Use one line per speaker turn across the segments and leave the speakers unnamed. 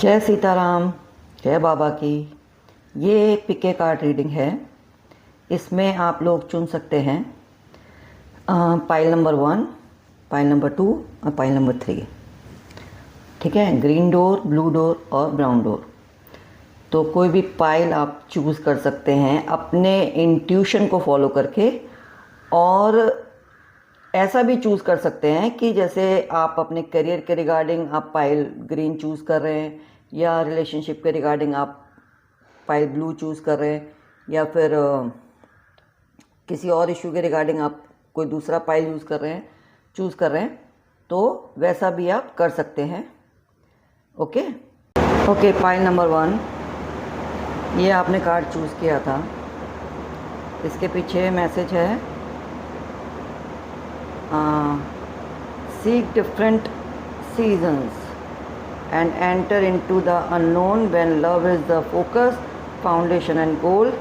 जय सीताराम, जय बाबा की। ये पिके कार्ड रीडिंग है। इसमें आप लोग चुन सकते हैं पाइल नंबर 1, पाइल नंबर 2 और पाइल नंबर 3। ठीक है, ग्रीन डोर, ब्लू डोर और ब्राउन डोर। तो कोई भी पाइल आप चूज़ कर सकते हैं अपने इंट्यूशन को फॉलो करके, और ऐसा भी चूज़ कर सकते हैं कि जैसे आप अपने करियर के रिगार्डिंग आप पाइल ग्रीन चूज़ कर रहे हैं, या रिलेशनशिप के रिगार्डिंग आप पाइल ब्लू चूज़ कर रहे हैं, या फिर किसी और इशू के रिगार्डिंग आप कोई दूसरा पाइल चूज़ कर रहे हैं, तो वैसा भी आप कर सकते हैं। ओके, पाइल नंबर 1, ये आपने कार्ड चूज़ किया था। इसके पीछे मैसेज है seek different seasons and enter into the unknown when love is the focus, foundation and goal.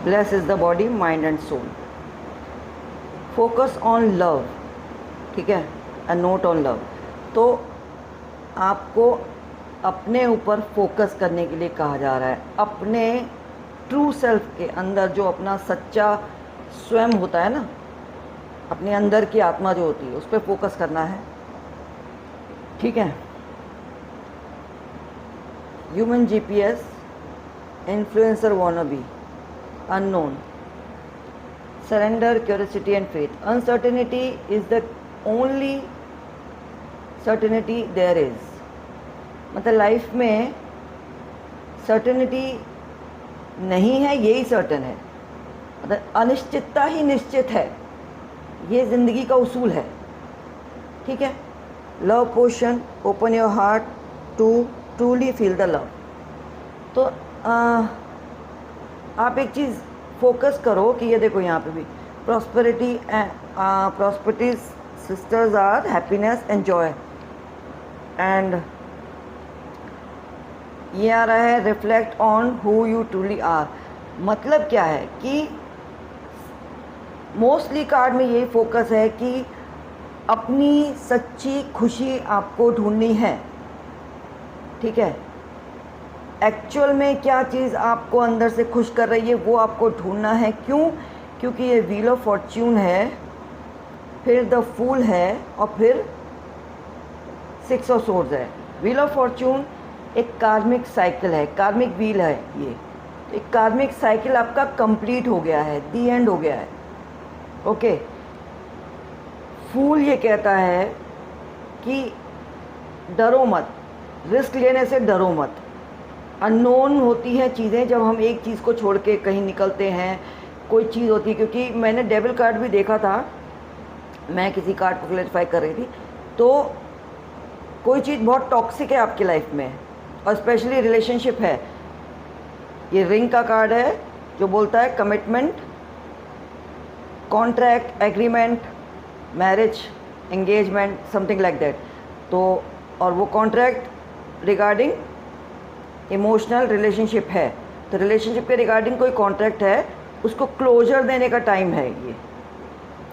Bless is the body, mind and soul. Focus on love, ठीक है, a note on love। तो आपको अपने ऊपर focus करने के लिए कहा जा रहा है। अपने ट्रू सेल्फ के अंदर जो अपना सच्चा स्वयं होता है ना, अपने अंदर की आत्मा जो होती है, उस पर फोकस करना है। ठीक है। Human GPS, influencer wannabe, unknown, surrender, curiosity and faith. Uncertainty is the only certainty there is. मतलब लाइफ में सर्टेनिटी नहीं है, यही सर्टन है। मतलब अनिश्चितता ही निश्चित है, ये ज़िंदगी का उसूल है। ठीक है। Love potion, open your heart to truly feel the love. तो आप एक चीज़ फोकस करो कि ये देखो यहाँ पे भी prosperity sisters are happiness and joy. And ये आ रहा है reflect on who you truly are. मतलब क्या है कि मोस्टली कार्ड में यही फोकस है कि अपनी सच्ची खुशी आपको ढूंढनी है। ठीक है। एक्चुअल में क्या चीज़ आपको अंदर से खुश कर रही है वो आपको ढूंढना है। क्यों? क्योंकि ये व्हील ऑफ फॉर्च्यून है, फिर द फूल है, और फिर 6 ऑफ सोर्ड्स है। व्हील ऑफ फॉर्च्यून एक कार्मिक साइकिल है, कार्मिक व्हील है ये। एक कार्मिक साइकिल आपका कंप्लीट हो गया है, दी एंड हो गया है। ओके। फूल ये कहता है कि डरो मत, रिस्क लेने से डरो मत। अननोन होती हैं चीज़ें जब हम एक चीज़ को छोड़ के कहीं निकलते हैं। कोई चीज़ होती है, क्योंकि मैंने डेविल कार्ड भी देखा था, मैं किसी कार्ड को क्लैरिफाई कर रही थी, तो कोई चीज़ बहुत टॉक्सिक है आपकी लाइफ में, और स्पेशली रिलेशनशिप है। ये रिंग का कार्ड है जो बोलता है commitment, contract, agreement, marriage, engagement, something like that. तो और वो कॉन्ट्रैक्ट रिगार्डिंग इमोशनल रिलेशनशिप है। तो रिलेशनशिप के रिगार्डिंग कोई कॉन्ट्रैक्ट है, उसको क्लोजर देने का टाइम है ये,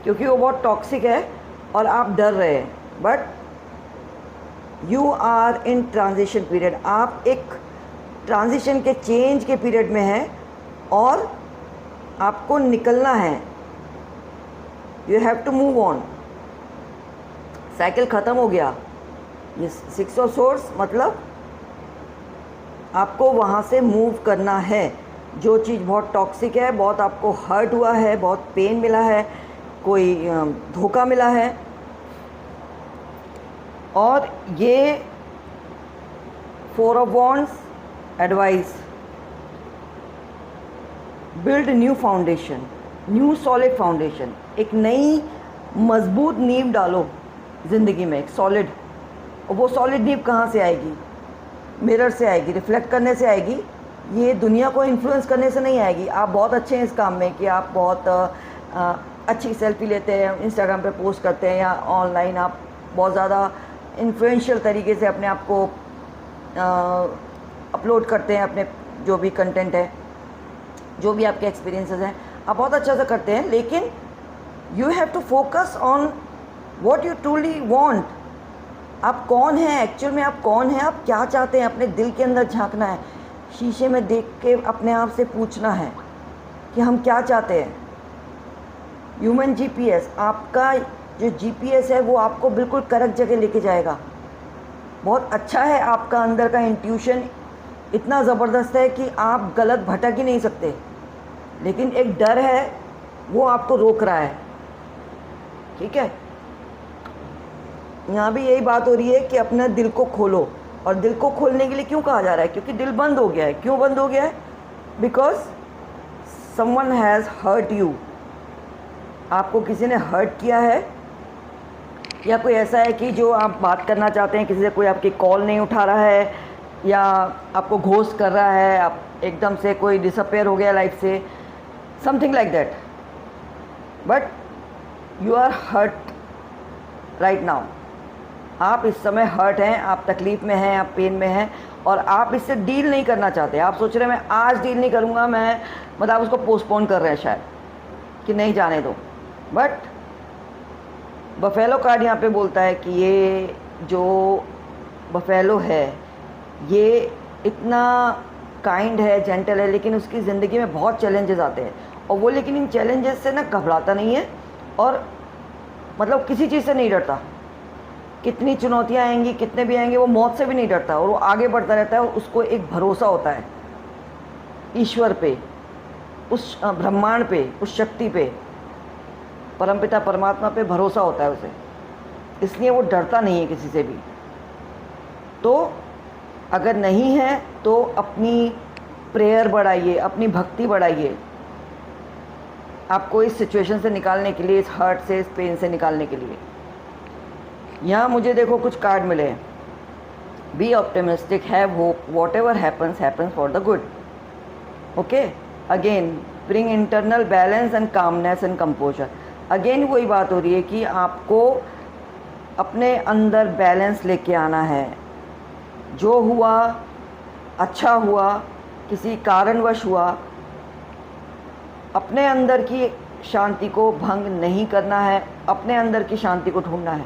क्योंकि वो बहुत टॉक्सिक है और आप डर रहे हैं। But you are in transition period. आप एक ट्रांजिशन के चेंज के पीरियड में हैं और आपको निकलना है। You have to move on. Cycle ख़त्म हो गया। ये 6 ऑफ सोर्ड्स मतलब आपको वहाँ से मूव करना है। जो चीज़ बहुत टॉक्सिक है, बहुत आपको हर्ट हुआ है, बहुत पेन मिला है, कोई धोखा मिला है, और ये 4 of wands advice, build new foundation, new solid foundation. एक नई मजबूत नींव डालो ज़िंदगी में, एक सॉलिड। और वो सॉलिड नींव कहाँ से आएगी? मिरर से आएगी, रिफ्लेक्ट करने से आएगी। ये दुनिया को इन्फ्लुएंस करने से नहीं आएगी। आप बहुत अच्छे हैं इस काम में कि आप बहुत अच्छी सेल्फी लेते हैं, इंस्टाग्राम पे पोस्ट करते हैं, या ऑनलाइन आप बहुत ज़्यादा इन्फ्लुएंशियल तरीके से अपने आप को अपलोड करते हैं, अपने जो भी कंटेंट है, जो भी आपके एक्सपीरियंसेस हैं, आप बहुत अच्छा से करते हैं। लेकिन you have to focus on what you truly want. आप कौन हैं एक्चुअल में, आप कौन हैं, आप क्या चाहते हैं, अपने दिल के अंदर झांकना है, शीशे में देख के अपने आप से पूछना है कि हम क्या चाहते हैं। ह्यूमन जीपीएस, आपका जो जीपीएस है वो आपको बिल्कुल करेक्ट जगह लेके जाएगा। बहुत अच्छा है, आपका अंदर का इंट्यूशन इतना ज़बरदस्त है कि आप गलत भटक ही नहीं सकते, लेकिन एक डर है वो आपको रोक रहा है। ठीक है, यहाँ भी यही बात हो रही है कि अपना दिल को खोलो। और दिल को खोलने के लिए क्यों कहा जा रहा है? क्योंकि दिल बंद हो गया है। क्यों बंद हो गया है? Because someone has hurt you, आपको किसी ने हर्ट किया है, या कोई ऐसा है कि जो आप बात करना चाहते हैं किसी से, कोई आपकी कॉल नहीं उठा रहा है, या आपको घोस्ट कर रहा है, आप एकदम से कोई डिसअपेयर हो गया लाइफ से, something like that, but you are hurt right now. आप इस समय हर्ट हैं, आप तकलीफ़ में हैं, आप पेन में हैं, और आप इससे डील नहीं करना चाहते। आप सोच रहे हैं मैं आज डील नहीं करूँगा, मैं मतलब उसको पोस्टपोन कर रहे हैं शायद कि नहीं जाने दो। बट बफेलो कार्ड यहाँ पे बोलता है कि ये जो बफेलो है ये इतना काइंड है, जेंटल है, लेकिन उसकी ज़िंदगी में बहुत चैलेंजेस आते हैं, और वो लेकिन इन चैलेंजेस से ना घबराता नहीं है, और मतलब किसी चीज़ से नहीं डरता। कितनी चुनौतियाँ आएंगी, कितने भी आएंगे, वो मौत से भी नहीं डरता, और वो आगे बढ़ता रहता है। और उसको एक भरोसा होता है ईश्वर पे, उस ब्रह्मांड पे, उस शक्ति पे, परमपिता परमात्मा पे भरोसा होता है उसे, इसलिए वो डरता नहीं है किसी से भी। तो अगर नहीं है तो अपनी प्रेयर बढ़ाइए, अपनी भक्ति बढ़ाइए, आपको इस सिचुएशन से निकालने के लिए, इस हर्ट से, इस पेन से निकालने के लिए। यहाँ मुझे देखो कुछ कार्ड मिले। Be optimistic, have hope, what ever happens happens for the good. Okay, again bring internal balance and calmness and composer. Again वही बात हो रही है कि आपको अपने अंदर बैलेंस लेके आना है। जो हुआ अच्छा हुआ, किसी कारणवश हुआ, अपने अंदर की शांति को भंग नहीं करना है, अपने अंदर की शांति को ढूंढना है।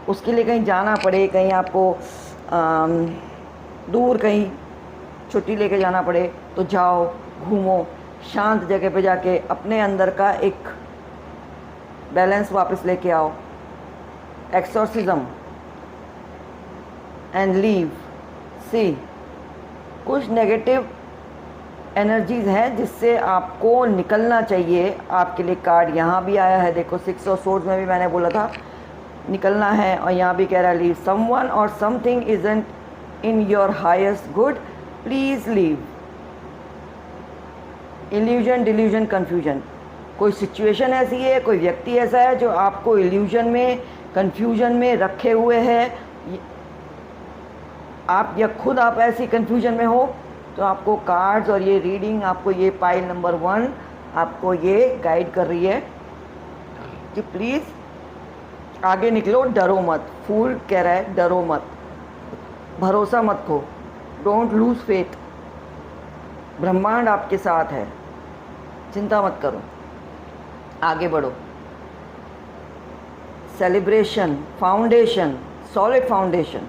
उसके लिए कहीं जाना पड़े, कहीं आपको दूर कहीं छुट्टी लेके जाना पड़े तो जाओ, घूमो, शांत जगह पे जाके अपने अंदर का एक बैलेंस वापस लेके आओ। Exorcism and leave. सी, कुछ नेगेटिव एनर्जीज़ हैं जिससे आपको निकलना चाहिए। आपके लिए कार्ड यहाँ भी आया है, देखो 6 ऑफ सोर्ड्स में भी मैंने बोला था निकलना है, और यहाँ भी कह रहा है लीव समवन और something isn't in your highest good, please leave. Illusion, delusion, confusion, कोई सिचुएशन ऐसी है, कोई व्यक्ति ऐसा है जो आपको इल्यूजन में, कन्फ्यूजन में रखे हुए है। आप या खुद आप ऐसी कन्फ्यूजन में हो तो आपको कार्ड्स और ये रीडिंग, आपको ये पाइल नंबर 1 आपको ये गाइड कर रही है कि प्लीज़ आगे निकलो, डरो मत। फूल कह रहा है डरो मत, भरोसा मत खो, डोंट लूज़ फेथ। ब्रह्मांड आपके साथ है, चिंता मत करो, आगे बढ़ो। Celebration, foundation, solid foundation,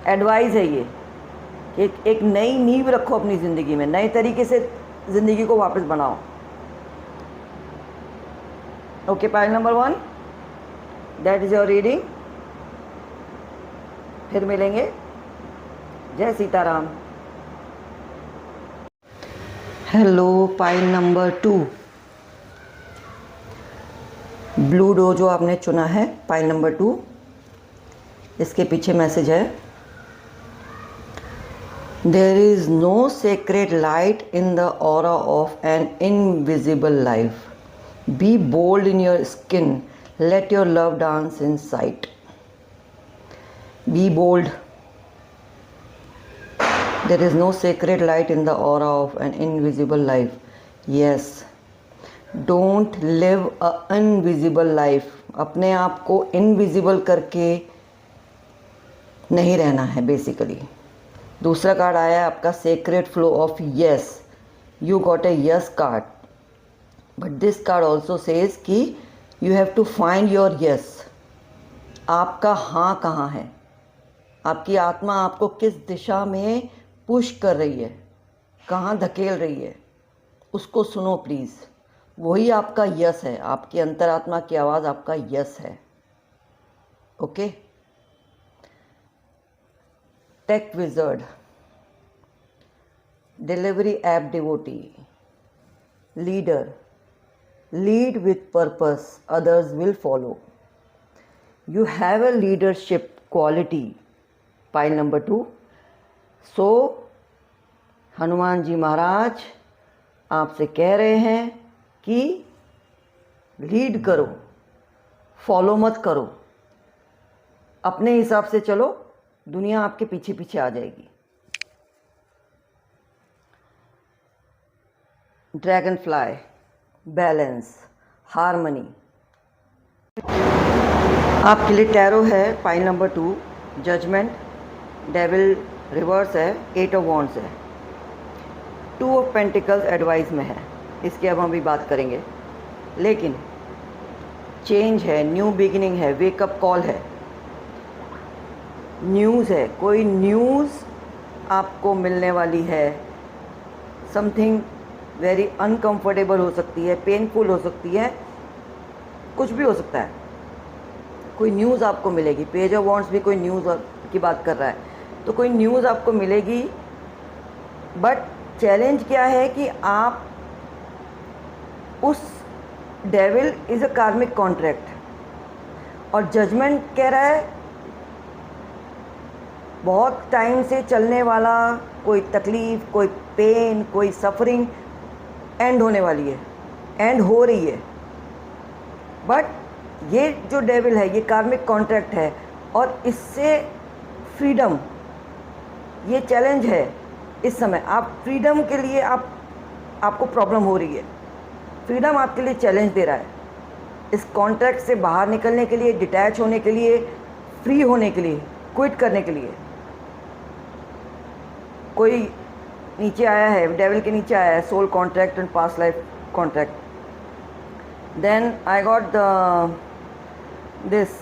advice है ये। एक नई नींव रखो अपनी ज़िंदगी में, नए तरीके से ज़िंदगी को वापस बनाओ। Okay, pile number 1, that is your reading. फिर मिलेंगे। जय Sitaram. Hello, pile number 2, blue डो जो आपने चुना है, पाइल नंबर 2, इसके पीछे मैसेज है, there is no secret light in the aura of an invisible life. Be bold in your skin, let your love dance in sight. Be bold. There is no sacred light in the aura of an invisible life. Yes. Don't live a invisible life. अपने आप को invisible करके नहीं रहना है basically. दूसरा card आया है आपका secret flow of yes. You got a yes card, but this card also says कि you have to find your yes. आपका हाँ कहाँ है, आपकी आत्मा आपको किस दिशा में पुश कर रही है, कहाँ धकेल रही है, उसको सुनो प्लीज़। वही आपका यस है, आपकी अंतरात्मा की आवाज़ आपका यस है। Okay. Tech wizard, delivery app devotee, leader, lead with purpose, others will follow. You have a leadership quality, pile number 2. So Hanuman ji महाराज आपसे कह रहे हैं कि लीड करो, फॉलो मत करो, अपने हिसाब से चलो, दुनिया आपके पीछे पीछे आ जाएगी। Dragonfly, balance, harmony. आपके लिए टैरो है pile number 2, judgement, devil reverse है, 8 ऑफ वॉन्ड्स है, 2 ऑफ पेंटिकल्स एडवाइस में है, इसकी अब हम भी बात करेंगे। लेकिन चेंज है, न्यू बिगिनिंग है, वेकअप कॉल है, न्यूज़ है, कोई न्यूज़ आपको मिलने वाली है। समथिंग वेरी अनकंफर्टेबल हो सकती है, पेनफुल हो सकती है, कुछ भी हो सकता है, कोई न्यूज़ आपको मिलेगी। पेज ऑफ वॉन्ड्स भी कोई न्यूज़ की बात कर रहा है, तो कोई न्यूज़ आपको मिलेगी। बट चैलेंज क्या है कि आप उस डेविल इज़ अ कार्मिक कॉन्ट्रैक्ट, और जजमेंट कह रहा है बहुत टाइम से चलने वाला कोई तकलीफ़, कोई पेन, कोई सफरिंग एंड होने वाली है, एंड हो रही है। बट ये जो डेविल है ये कार्मिक कॉन्ट्रैक्ट है, और इससे फ्रीडम, ये चैलेंज है इस समय। आप फ्रीडम के लिए आपको प्रॉब्लम हो रही है, फ्रीडम आपके लिए चैलेंज दे रहा है, इस कॉन्ट्रैक्ट से बाहर निकलने के लिए, डिटैच होने के लिए, फ्री होने के लिए, क्विट करने के लिए। कोई नीचे आया है, डेविल के नीचे आया है, soul contract and past life contract. Then I got this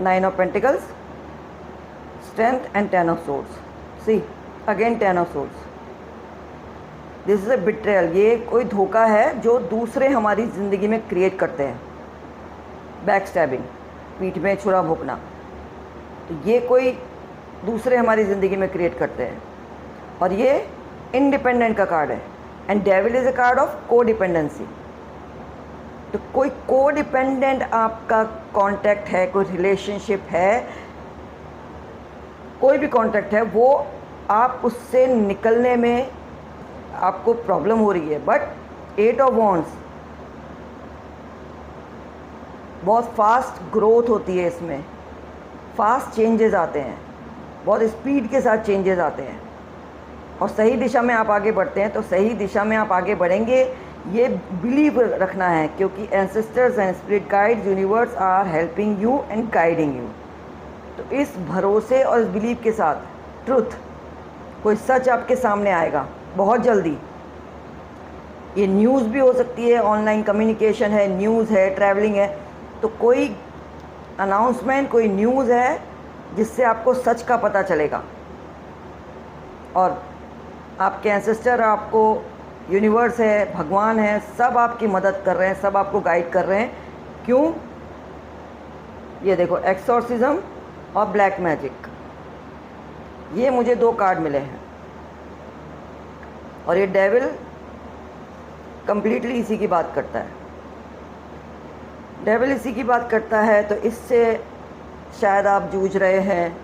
9 of Pentacles, strength and 10 of Swords. See again 10 of Swords. This is a betrayal. ये कोई धोखा है जो दूसरे हमारी ज़िंदगी में क्रिएट करते हैं। बैक स्टैबिंग, पीठ में छुरा भोंकना, तो ये कोई दूसरे हमारी ज़िंदगी में क्रिएट करते हैं। और ये इंडिपेंडेंट का कार्ड है, and devil is a card of codependency. तो कोई कोडिपेंडेंट आपका कॉन्टैक्ट है, कोई रिलेशनशिप है, कोई भी कॉन्टैक्ट है, वो आप उससे निकलने में आपको प्रॉब्लम हो रही है। बट 8 ऑफ वॉन्ड्स, बहुत फास्ट ग्रोथ होती है इसमें, फास्ट चेंजेस आते हैं, बहुत स्पीड के साथ चेंजेस आते हैं, और सही दिशा में आप आगे बढ़ते हैं। तो सही दिशा में आप आगे बढ़ेंगे, ये बिलीव रखना है, क्योंकि ancestors and spirit guides, universe are helping you and guiding you. तो इस भरोसे और इस बिलीव के साथ, ट्रुथ, कोई सच आपके सामने आएगा बहुत जल्दी। ये न्यूज़ भी हो सकती है, ऑनलाइन कम्युनिकेशन है, न्यूज़ है, ट्रैवलिंग है, तो कोई अनाउंसमेंट, कोई न्यूज़ है जिससे आपको सच का पता चलेगा। और आपके एंसेस्टर, आपको यूनिवर्स है, भगवान है, सब आपकी मदद कर रहे हैं, सब आपको गाइड कर रहे हैं। क्यों? ये देखो, एक्सॉर्सिज्म और ब्लैक मैजिक, ये मुझे 2 कार्ड मिले हैं, और ये डेविल कंप्लीटली इसी की बात करता है। डेविल इसी की बात करता है, तो इससे शायद आप जूझ रहे हैं,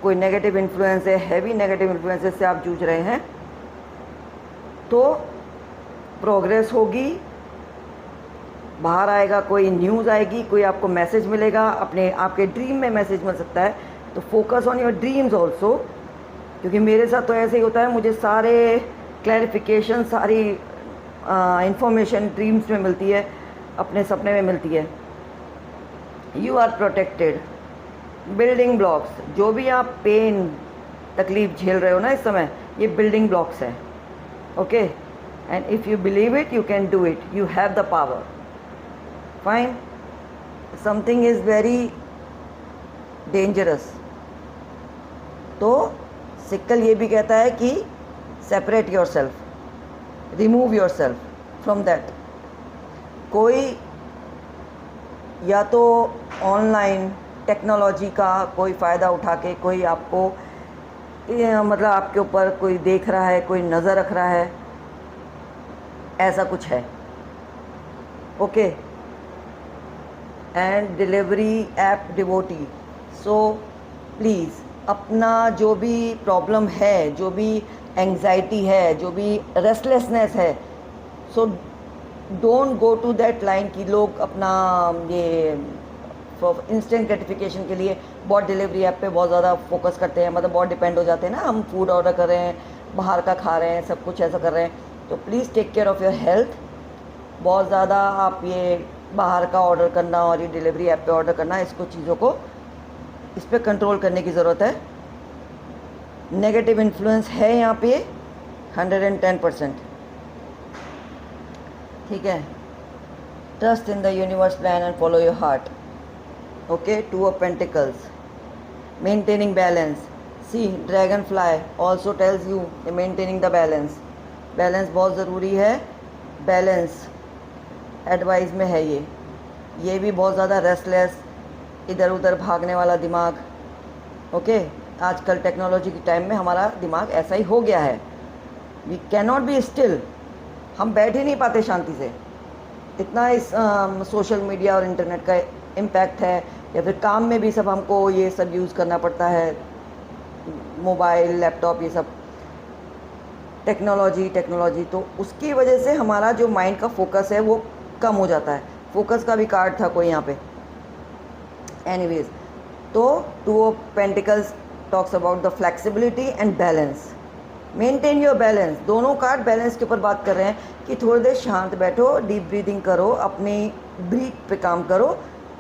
कोई नेगेटिव इन्फ्लुएंस है, हैवी नेगेटिव इन्फ्लुएंसेस से आप जूझ रहे हैं, तो प्रोग्रेस होगी, बाहर आएगा, कोई न्यूज़ आएगी, कोई आपको मैसेज मिलेगा, अपने आपके ड्रीम में मैसेज मिल सकता है। तो focus on your dreams also, क्योंकि मेरे साथ तो ऐसे ही होता है, मुझे सारे क्लैरिफिकेशन, सारी इंफॉर्मेशन ड्रीम्स में मिलती है, अपने सपने में मिलती है। You are protected. Building blocks, जो भी आप पेन, तकलीफ झेल रहे हो ना इस समय, ये बिल्डिंग ब्लॉक्स है। Okay, and if you believe it, you can do it, you have the power. Fine, something is very dangerous, तो सिक्कल ये भी कहता है कि separate your self, remove your self from that. कोई या तो ऑनलाइन टेक्नोलॉजी का कोई फ़ायदा उठा के कोई आपको मतलब आपके ऊपर कोई देख रहा है, कोई नज़र रख रहा है, ऐसा कुछ है। Okay, and delivery app devotee, so please अपना जो भी प्रॉब्लम है, जो भी एंग्जाइटी है, जो भी रेस्टलेसनेस है, so don't go to that line कि लोग अपना ये इंस्टेंट ग्रेटिफिकेशन के लिए बहुत डिलीवरी ऐप पे बहुत ज़्यादा फोकस करते हैं, मतलब बहुत डिपेंड हो जाते हैं ना। हम फूड ऑर्डर कर रहे हैं, बाहर का खा रहे हैं, सब कुछ ऐसा कर रहे हैं, तो please take care of your health. बहुत ज़्यादा आप ये बाहर का ऑर्डर करना और ये डिलीवरी ऐप पे ऑर्डर करना, इसको चीज़ों को इस पर कंट्रोल करने की ज़रूरत है। नेगेटिव इन्फ्लुएंस है यहाँ पे 110%। ठीक है, trust in the universe plan and follow your heart. Okay, 2 of pentacles, maintaining balance. See dragonfly also tells you maintaining the balance. Balance बहुत ज़रूरी है, बैलेंस एडवाइस में है ये भी बहुत ज़्यादा रेस्टलेस, इधर उधर भागने वाला दिमाग। ओके, आजकल टेक्नोलॉजी के टाइम में हमारा दिमाग ऐसा ही हो गया है, we can not be still, हम बैठ ही नहीं पाते शांति से। इतना इस सोशल मीडिया और इंटरनेट का इम्पैक्ट है, या फिर काम में भी सब हमको ये सब यूज़ करना पड़ता है, मोबाइल, लैपटॉप, ये सब टेक्नोलॉजी, तो उसकी वजह से हमारा जो माइंड का फोकस है वो कम हो जाता है। फोकस का भी कार्ड था कोई यहाँ पे। एनीवेज, तो 2 of pentacles talks about the flexibility and balance. Maintain your balance, दोनों कार्ड बैलेंस के ऊपर बात कर रहे हैं कि थोड़ी देर शांत बैठो, डीप ब्रीदिंग करो, अपनी ब्रीथ पे काम करो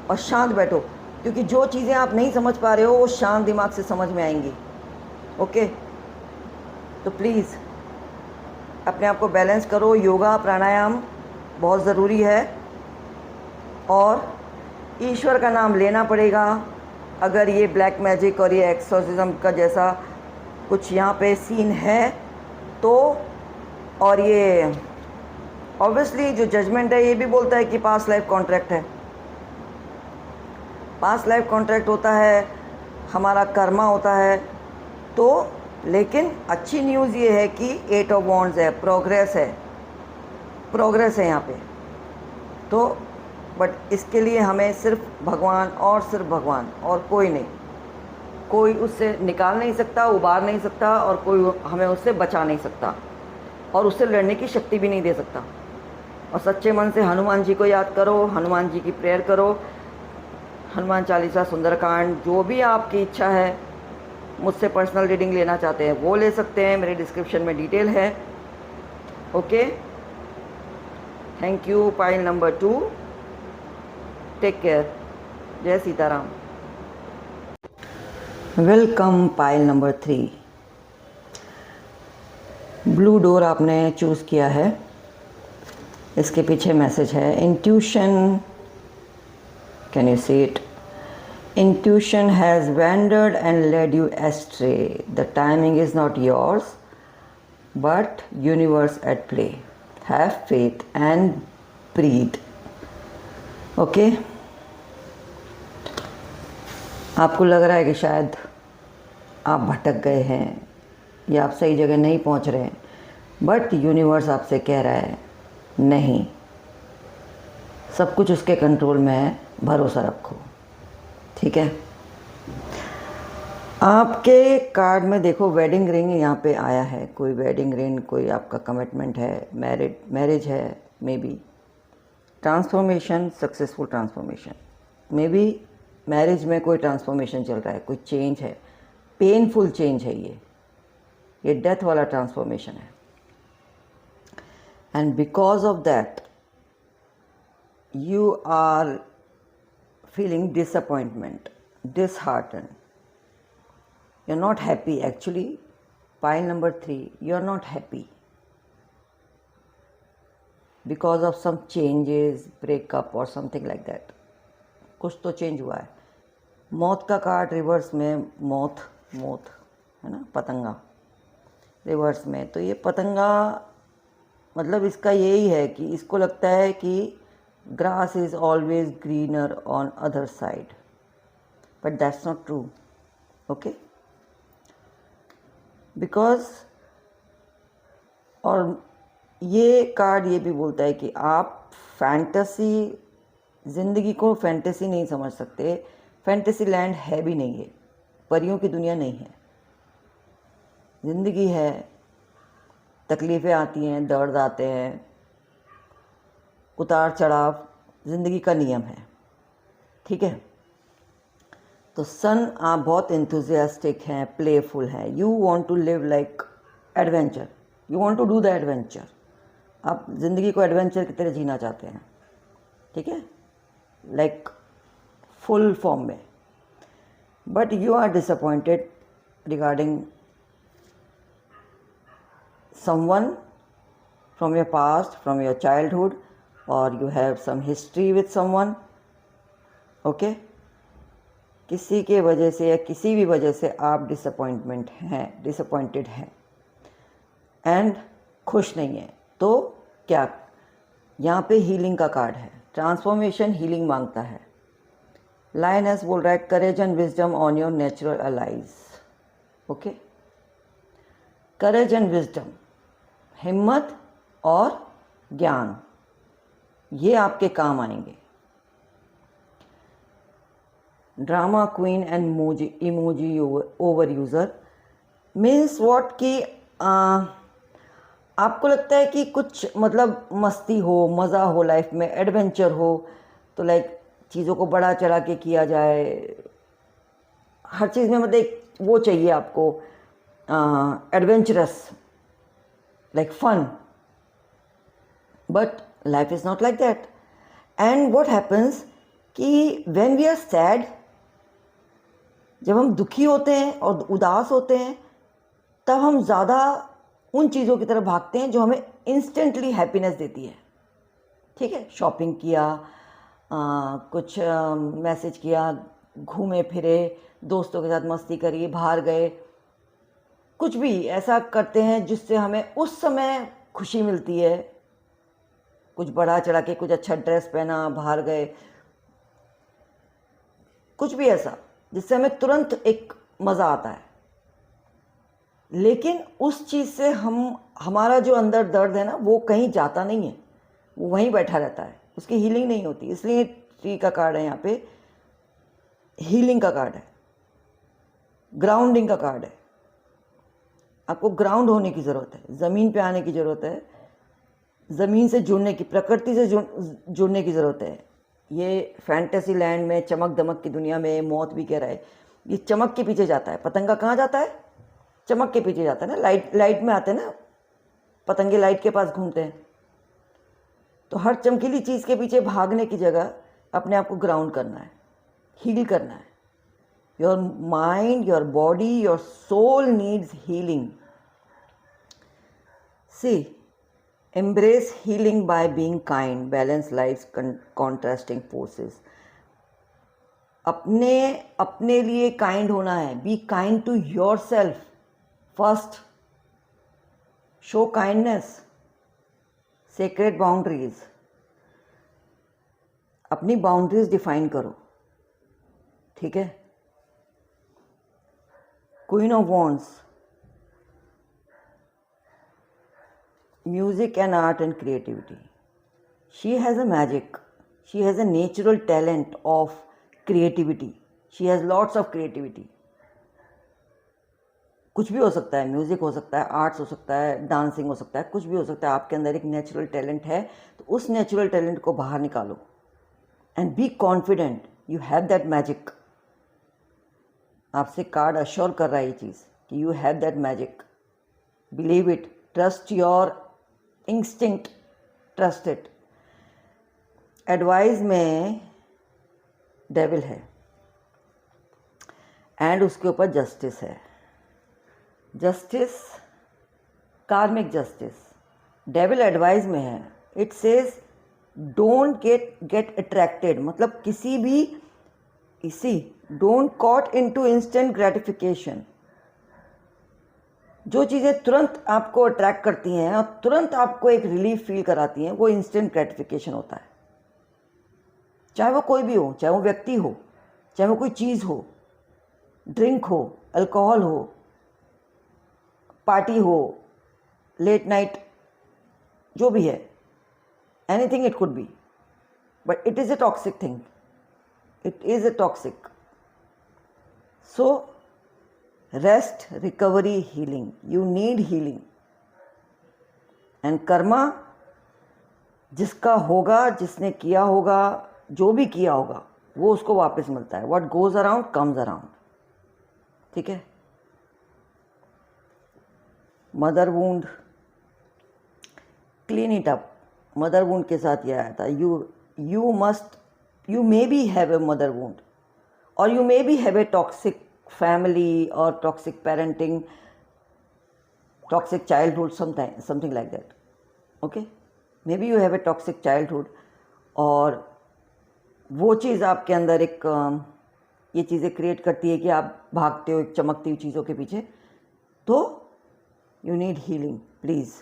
और शांत बैठो, क्योंकि जो चीज़ें आप नहीं समझ पा रहे हो वो शांत दिमाग से समझ में आएंगी। ओके, तो प्लीज़ अपने आप को बैलेंस करो। योगा प्राणायाम बहुत ज़रूरी है, और ईश्वर का नाम लेना पड़ेगा। अगर ये ब्लैक मैजिक और ये एक्सोर्सिज्म का जैसा कुछ यहाँ पे सीन है तो, और ये ऑब्वियसली जो जजमेंट है ये भी बोलता है कि पास्ट लाइफ कॉन्ट्रैक्ट है, पास्ट लाइफ कॉन्ट्रैक्ट होता है, हमारा कर्मा होता है। तो लेकिन अच्छी न्यूज़ ये है कि 8 ऑफ वॉन्ड्स है, प्रोग्रेस है, प्रोग्रेस है यहाँ पे। तो बट इसके लिए हमें सिर्फ भगवान और सिर्फ भगवान, और कोई नहीं, कोई उससे निकाल नहीं सकता, उबार नहीं सकता, और कोई हमें उससे बचा नहीं सकता, और उससे लड़ने की शक्ति भी नहीं दे सकता। और सच्चे मन से हनुमान जी को याद करो, हनुमान जी की प्रेयर करो, हनुमान चालीसा, सुंदरकांड, जो भी आपकी इच्छा है। मुझसे पर्सनल रीडिंग लेना चाहते हैं वो ले सकते हैं, मेरे डिस्क्रिप्शन में डिटेल है। Okay, thank you. Pile number 2, take care, जय Sitaram. Welcome pile number 3, blue door आपने चूज़ किया है। इसके पीछे मैसेज है intuition, can you see it? Intuition has wandered and led you astray. The timing is not yours, but universe at play. Have faith and breathe. Okay? आपको लग रहा है कि शायद आप भटक गए हैं या आप सही जगह नहीं पहुंच रहे हैं, बट यूनिवर्स आपसे कह रहा है नहीं, सब कुछ उसके कंट्रोल में है, भरोसा रखो। ठीक है, आपके कार्ड में देखो वेडिंग रिंग यहाँ पे आया है, कोई वेडिंग रिंग, कोई आपका कमिटमेंट है, मैरिज है, may be transformation, successful transformation, may be marriage में कोई ट्रांसफॉर्मेशन चल रहा है, कोई चेंज है, पेनफुल चेंज है ये डेथ वाला ट्रांसफॉर्मेशन है। And because of that you are feeling disappointment, disheartened, you're not happy. Actually, pile number 3, you're not happy because of some changes, breakup or something like that. कुछ तो change हुआ है। मौत का कार्ड रिवर्स में, मौत है ना, पतंगा रिवर्स में। तो ये पतंगा मतलब इसका यही है कि इसको लगता है कि grass is always greener on other side, but that's not true. Okay, because, और ये कार्ड ये भी बोलता है कि आप फैंटेसी, ज़िंदगी को फैंटेसी नहीं समझ सकते। फैंटेसी लैंड है भी नहीं, है परियों की दुनिया नहीं है। ज़िंदगी है, तकलीफ़ें आती हैं, दर्द आते हैं, उतार चढ़ाव ज़िंदगी का नियम है। ठीक है, तो सन, आप बहुत इंथुजियास्टिक हैं, प्लेफुल हैं, you want to live like adventure, you want to do the adventure. आप ज़िंदगी को एडवेंचर की तरह जीना चाहते हैं। ठीक है, लाइक फुल फॉर्म में। But you are disappointed regarding someone from your past, from your childhood, or you have some history with someone. Okay, किसी के वजह से या किसी भी वजह से आप डिसअपॉइंटेड हैं एंड खुश नहीं हैं। तो क्या, यहाँ पे हीलिंग का कार्ड है, ट्रांसफॉर्मेशन हीलिंग मांगता है। लायनेस बोल रहा है courage and wisdom on your natural allies. Okay, courage and wisdom, हिम्मत और ज्ञान, ये आपके काम आएंगे। Drama queen and emoji over user means what कि आपको लगता है कि कुछ मतलब मस्ती हो, मज़ा हो लाइफ में, एडवेंचर हो, तो लाइक चीज़ों को बढ़ा चढ़ा के किया जाए। हर चीज़ में मतलब एक वो चाहिए आपको, adventurous, like fun, but life is not like that. And what happens कि when we are sad, जब हम दुखी होते हैं और उदास होते हैं, तब हम ज़्यादा उन चीज़ों की तरफ भागते हैं जो हमें इंस्टेंटली हैप्पीनेस देती है। ठीक है, शॉपिंग किया, कुछ मैसेज किया, घूमे फिरे, दोस्तों के साथ मस्ती करी, बाहर गए, कुछ भी ऐसा करते हैं जिससे हमें उस समय खुशी मिलती है। कुछ बढ़ा चढ़ा के, कुछ अच्छा ड्रेस पहना, बाहर गए, कुछ भी ऐसा जिससे हमें तुरंत एक मज़ा आता है। लेकिन उस चीज़ से हमारा जो अंदर दर्द है ना, वो कहीं जाता नहीं है, वो वहीं बैठा रहता है, उसकी हीलिंग नहीं होती। इसलिए ट्री का कार्ड है यहाँ पे, हीलिंग का कार्ड है, ग्राउंडिंग का कार्ड है। आपको ग्राउंड होने की ज़रूरत है, ज़मीन पे आने की ज़रूरत है, ज़मीन से जुड़ने की, प्रकृति से जुड़ने की ज़रूरत है। ये फैंटेसी लैंड में, चमक दमक की दुनिया में, मौत भी कह रहा है, ये चमक के पीछे जाता है। पतंगा कहाँ जाता है? चमक के पीछे जाता है ना, लाइट में आते हैं ना पतंगे, लाइट के पास घूमते हैं। तो हर चमकीली चीज़ के पीछे भागने की जगह अपने आप को ग्राउंड करना है, हील करना है। Your mind, your body, your soul needs healing. See, embrace healing by being kind, balance life's contrasting forces. अपने लिए काइंड होना है। Be kind to yourself first. Show kindness. Sacred boundaries. अपनी बाउंड्रीज डिफाइन करो। ठीक है, Queen of Wands, music and art and creativity. She has a magic. She has a natural talent of creativity. She has lots of creativity. कुछ भी हो सकता है, music हो सकता है, आर्ट्स हो सकता है, डांसिंग हो सकता है, कुछ भी हो सकता है। आपके अंदर एक नेचुरल टैलेंट है, तो उस नेचुरल टैलेंट को बाहर निकालो and be confident you have that magic. आपसे कार्ड अश्योर कर रहा है ये चीज़ कि you have that magic, believe it, trust your instinct, trust it. Advice में डेविल है एंड उसके ऊपर जस्टिस है। जस्टिस, कार्मिक जस्टिस, डेविल एडवाइस में है। It says don't get attracted, मतलब किसी भी इसी don't caught into instant gratification. जो चीज़ें तुरंत आपको अट्रैक्ट करती हैं और तुरंत आपको एक रिलीफ फील कराती हैं, वो इंस्टेंट ग्रेटिफिकेशन होता है। चाहे वो कोई भी हो, चाहे वो व्यक्ति हो, चाहे वो कोई चीज़ हो, ड्रिंक हो, अल्कोहल हो, पार्टी हो, लेट नाइट, जो भी है, anything it could be, but it is a toxic thing, it is a toxic. So rest, recovery, healing, you need healing. And Karma जिसका होगा, जिसने किया होगा, जो भी किया होगा, वो उसको वापस मिलता है। What goes around comes around. ठीक है। Mother wound, clean it up. Mother wound के साथ ये आया था, you maybe have a mother wound, or you maybe have a toxic family or toxic parenting, toxic childhood, something like that. Okay, maybe you have a toxic childhood, और वो चीज़ आपके अंदर एक ये चीज़ें क्रिएट करती है कि आप भागते हो एक चमकती हुई चीज़ों के पीछे। तो you need healing. Please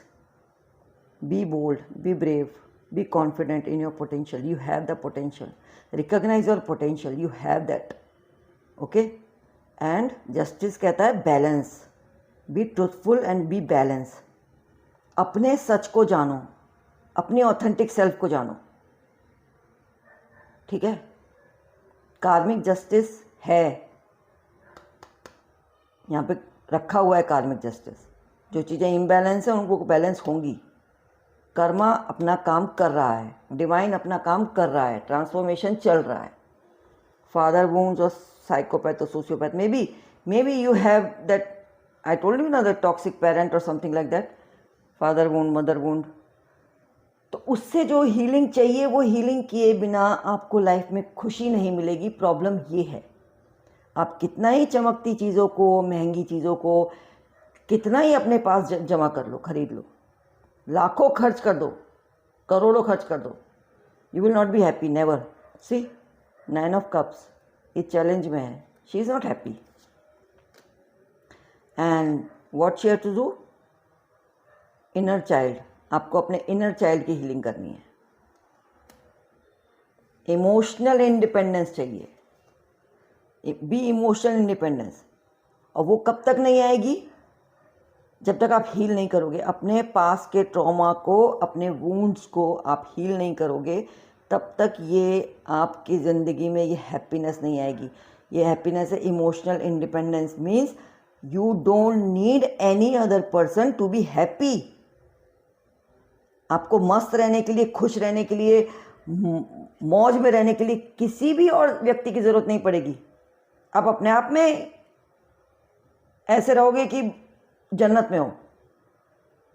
be bold, be brave, be confident in your potential. You have the potential. Recognize your potential. You have that. Okay. And justice कहता है balance. Be truthful and be balanced. अपने सच को जानो, अपनी authentic self को जानो। ठीक है। कार्मिक जस्टिस है, यहाँ पे रखा हुआ है कार्मिक जस्टिस। जो चीज़ें इम्बैलेंस हैं उनको बैलेंस होंगी। कर्मा अपना काम कर रहा है, डिवाइन अपना काम कर रहा है, ट्रांसफॉर्मेशन चल रहा है। फादर वूंड्स और साइकोपैथ और sociopath, may be you have that, I told you ना, दैट टॉक्सिक पेरेंट और something like that, father wound, mother wound. तो उससे जो हीलिंग चाहिए, वो हीलिंग किए बिना आपको लाइफ में खुशी नहीं मिलेगी। प्रॉब्लम ये है, आप कितना ही चमकती चीज़ों को, महंगी चीज़ों को कितना ही अपने पास जमा कर लो, खरीद लो, लाखों खर्च कर दो, करोड़ों खर्च कर दो, you will not be happy, never. See 9 of cups इस चैलेंज में है, she is not happy. And what she have to do, inner child, आपको अपने इनर चाइल्ड की हीलिंग करनी है। इमोशनल इंडिपेंडेंस चाहिए, बी इमोशनल इंडिपेंडेंस। और वो कब तक नहीं आएगी, जब तक आप हील नहीं करोगे अपने पास के ट्रॉमा को, अपने वूंड्स को आप हील नहीं करोगे, तब तक ये आपकी ज़िंदगी में ये हैप्पीनेस नहीं आएगी। ये हैप्पीनेस है emotional independence, means you don't need any other person to be happy. आपको मस्त रहने के लिए, खुश रहने के लिए, मौज में रहने के लिए किसी भी और व्यक्ति की ज़रूरत नहीं पड़ेगी। आप अपने आप में ऐसे रहोगे कि जन्नत में हो,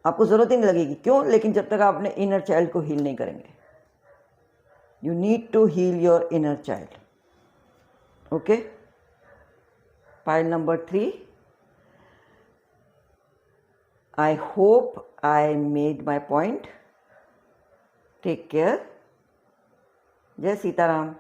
आपको ज़रूरत ही नहीं लगेगी। क्यों? लेकिन जब तक आप अपने इनर चाइल्ड को हील नहीं करेंगे। You need to heal your inner child. Okay, pile number 3। I hope I made my point. Take care. जय सीताराम।